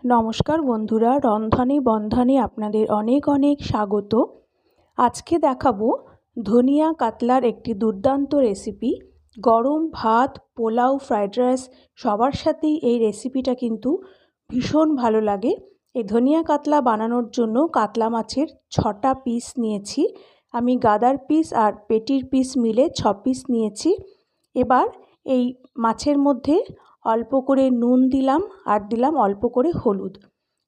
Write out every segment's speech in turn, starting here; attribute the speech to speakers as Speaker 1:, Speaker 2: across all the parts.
Speaker 1: নমস্কার বন্ধুরা, রন্ধনে বন্ধনে আপনাদের অনেক অনেক স্বাগত। আজকে দেখাবো ধনিয়া কাতলার একটি দুর্দান্ত রেসিপি। গরম ভাত, পোলাও, ফ্রাইড রাইস সবার সাথেই এই রেসিপিটা কিন্তু ভীষণ ভালো লাগে। এই ধনিয়া কাতলা বানানোর জন্য কাতলা মাছের 6টা পিস নিয়েছি। আমি গাদার পিস আর পেটির পিস মিলে 6 পিস নিয়েছি। এবার এই মাছের মধ্যে অল্প করে নুন দিলাম আর দিলাম অল্প করে হলুদ।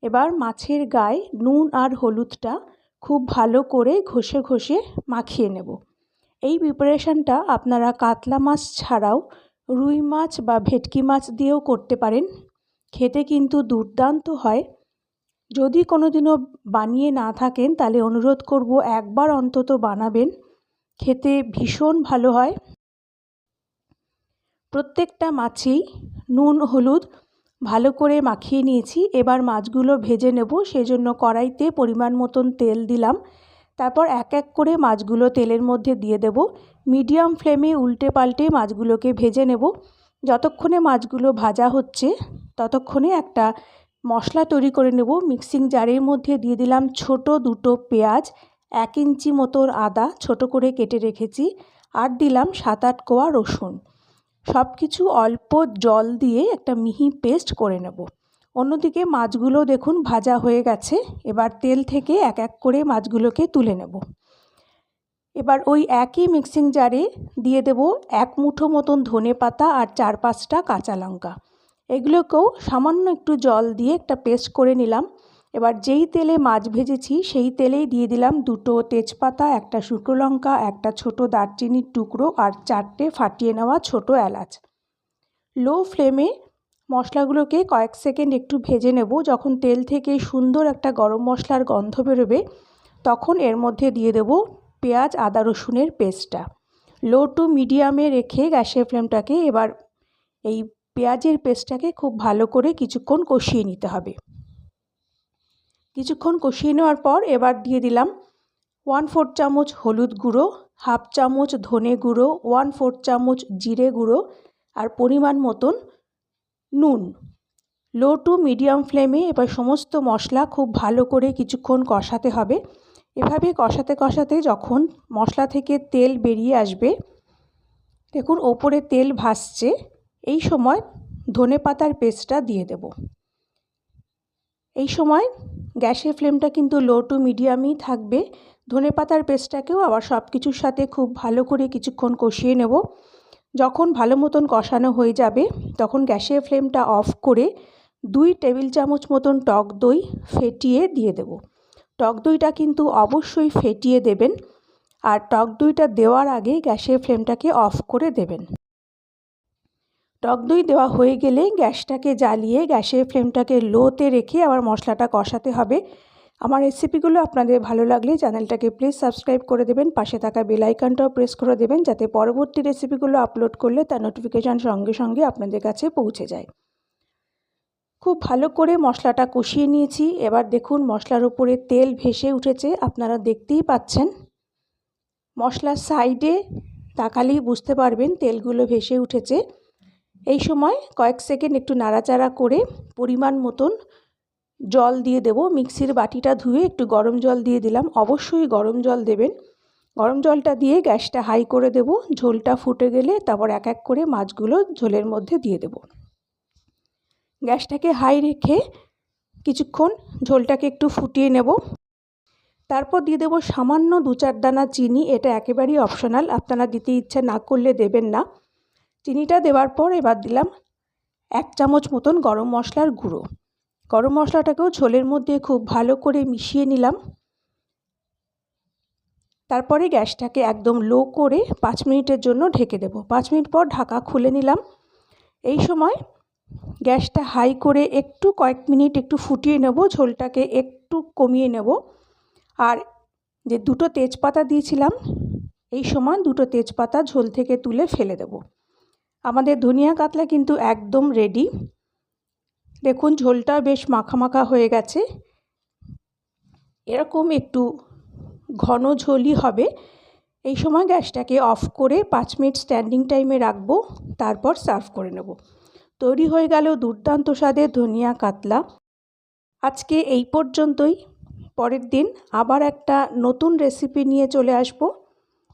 Speaker 1: এবার মাছের গায়ে নুন আর হলুদটা খুব ভালো করে ঘষে ঘষে মাখিয়ে নেব। এই প্রিপারেশনটা আপনারা কাতলা মাছ ছাড়াও রুই মাছ বা ভেটকি মাছ দিয়েও করতে পারেন। খেতে কিন্তু দুর্দান্ত হয়। যদি কোনোদিনও বানিয়ে না থাকেন তাহলে অনুরোধ করব একবার অন্তত বানাবেন, খেতে ভীষণ ভালো হয়। প্রত্যেকটা মাছেই নুন হলুদ ভালো করে মাখিয়ে নিয়েছি। এবার মাছগুলো ভেজে নেব, সেজন্য কড়াইতে পরিমাণ মতন তেল দিলাম। তারপর এক এক করে মাছগুলো তেলের মধ্যে দিয়ে দেব। মিডিয়াম ফ্লেমে উল্টে পাল্টে মাছগুলোকে ভেজে নেব। যতক্ষণে মাছগুলো ভাজা হচ্ছে ততক্ষণে একটা মশলা তৈরি করে নেব। মিক্সিং জারের মধ্যে দিয়ে দিলাম ছোট দুটো পেঁয়াজ, 1 ইঞ্চি মতোর আদা ছোট করে কেটে রেখেছি, আর দিলাম 7-8 কোয়া রসুন। সব কিছু অল্প জল দিয়ে একটা মিহি পেস্ট করে নেব। অন্যদিকে মাছগুলো দেখুন ভাজা হয়ে গেছে। এবার তেল থেকে এক এক করে মাছগুলোকে তুলে নেব। এবার ওই একই মিক্সিং জারে দিয়ে দেব 1 মুঠো মতন ধনেপাতা আর 4-5টা কাঁচা লঙ্কা। এগুলোকেও সামান্য একটু জল দিয়ে একটা পেস্ট করে নিলাম। এবার যেই তেলে মাছ ভেজেছি সেই তেলেই দিয়ে দিলাম 2টো তেজপাতা, একটা শুকনো লঙ্কা, একটা ছোট দারচিনির টুকরো আর 4টে ফাটিয়ে নেওয়া ছোট এলাচ। লো ফ্লেমে মশলাগুলোকে কয়েক সেকেন্ড একটু ভেজে নেব। যখন তেল থেকে সুন্দর একটা গরম মশলার গন্ধ বেরোবে তখন এর মধ্যে দিয়ে দেব পেঁয়াজ আদা রসুনের পেস্টটা। লো টু মিডিয়ামে রেখে গ্যাসের ফ্লেমটাকে এবার এই পেঁয়াজের পেস্টটাকে খুব ভালো করে কিছুক্ষণ কষিয়ে নিতে হবে। কিছুক্ষণ কষিয়ে নেওয়ার পর এবার দিয়ে দিলাম 1/4 চামচ হলুদ গুঁড়ো, 1/2 চামচ ধনে গুঁড়ো, 1/4 চামচ জিরে গুঁড়ো আর পরিমাণ মতন নুন। লো টু মিডিয়াম ফ্লেমে এবার সমস্ত মশলা খুব ভালো করে কিছুক্ষণ কষাতে হবে। এভাবে কষাতে কষাতে যখন মশলা থেকে তেল বেরিয়ে আসবে, দেখুন ওপরে তেল ভাসছে, এই সময় ধনেপাতার পেস্টটা দিয়ে দেব। এই সময় গ্যাসের ফ্লেমটা কিন্তু লো টু মিডিয়ামই থাকবে। ধনেপাতার পেস্টটাকেও আবার সব কিছুর সাথে খুব ভালো করে কিছুক্ষণ কষিয়ে নেব। যখন ভালো মতন কষানো হয়ে যাবে তখন গ্যাসের ফ্লেমটা অফ করে 2 টেবিল চামচ মতন টক দই ফেটিয়ে দিয়ে দেব। টক দইটা কিন্তু অবশ্যই ফেটিয়ে দেবেন, আর টক দইটা দেওয়ার আগে গ্যাসের ফ্লেমটাকে অফ করে দেবেন। টক দই দেওয়া হয়ে গেলে গ্যাসটাকে জ্বালিয়ে গ্যাসের ফ্লেমটাকে লোতে রেখে আবার মশলাটা কষাতে হবে। আমার রেসিপিগুলো আপনাদের ভালো লাগলে চ্যানেলটাকে প্লিজ সাবস্ক্রাইব করে দেবেন, পাশে থাকা বেল আইকনটাও প্রেস করে দেবেন যাতে পরবর্তী রেসিপিগুলো আপলোড করলে তার নোটিফিকেশান সঙ্গে সঙ্গে আপনাদের কাছে পৌঁছে যায়। খুব ভালো করে মশলাটা কষিয়ে নিয়েছি। এবার দেখুন মশলার উপরে তেল ভেসে উঠেছে, আপনারা দেখতেই পাচ্ছেন। মশলার সাইডে তাকালেই বুঝতে পারবেন তেলগুলো ভেসে উঠেছে। এই সময় কয়েক সেকেন্ড একটু নাড়াচাড়া করে পরিমাণ মতন জল দিয়ে দেব। মিক্সির বাটিটা ধুয়ে একটু গরম জল দিয়ে দিলাম, অবশ্যই গরম জল দেবেন। গরম জলটা দিয়ে গ্যাসটা হাই করে দেব। ঝোলটা ফুটে গেলে তারপর এক এক করে মাছগুলো ঝোলের মধ্যে দিয়ে দেব। গ্যাসটাকে হাই রেখে কিছুক্ষণ ঝোলটাকে একটু ফুটিয়ে নেব। তারপর দিয়ে দেব সামান্য 2-4 দানা চিনি। এটা একেবারেই অপশনাল, আপনারা দিতে ইচ্ছা না করলে দেবেন না। চিনিটা দেওয়ার পর এবার দিলাম 1 চামচ মতন গরম মশলার গুঁড়ো। গরম মশলাটাকেও ঝোলের মধ্যে খুব ভালো করে মিশিয়ে নিলাম। তারপরে গ্যাসটাকে একদম লো করে 5 মিনিটের জন্য ঢেকে দেব। 5 মিনিট পর ঢাকা খুলে নিলাম। এই সময় গ্যাসটা হাই করে একটু কয়েক মিনিট একটু ফুটিয়ে নেব, ঝোলটাকে একটু কমিয়ে নেব। আর যে 2টো তেজপাতা দিয়েছিলাম এই সময় 2টো তেজপাতা ঝোল থেকে তুলে ফেলে দেব। আমাদের ধনিয়া কাতলা কিন্তু একদম রেডি। দেখুন ঝোলটা বেশ মাখা মাখা হয়ে গেছে। এরকম একটু ঘন ঝোলই হবে। এই সময় গ্যাসটাকে অফ করে 5 মিনিট স্ট্যান্ডিং টাইমে রাখবো, তারপর সার্ভ করে নেব। তৈরি হয়ে গেল দুর্দান্ত স্বাদের ধনিয়া কাতলা। আজকে এই পর্যন্তই। পরের দিন আবার একটা নতুন রেসিপি নিয়ে চলে আসব।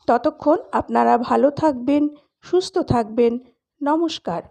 Speaker 1: ততক্ষণ আপনারা ভালো থাকবেন, সুস্থ থাকবেন। নমস্কার।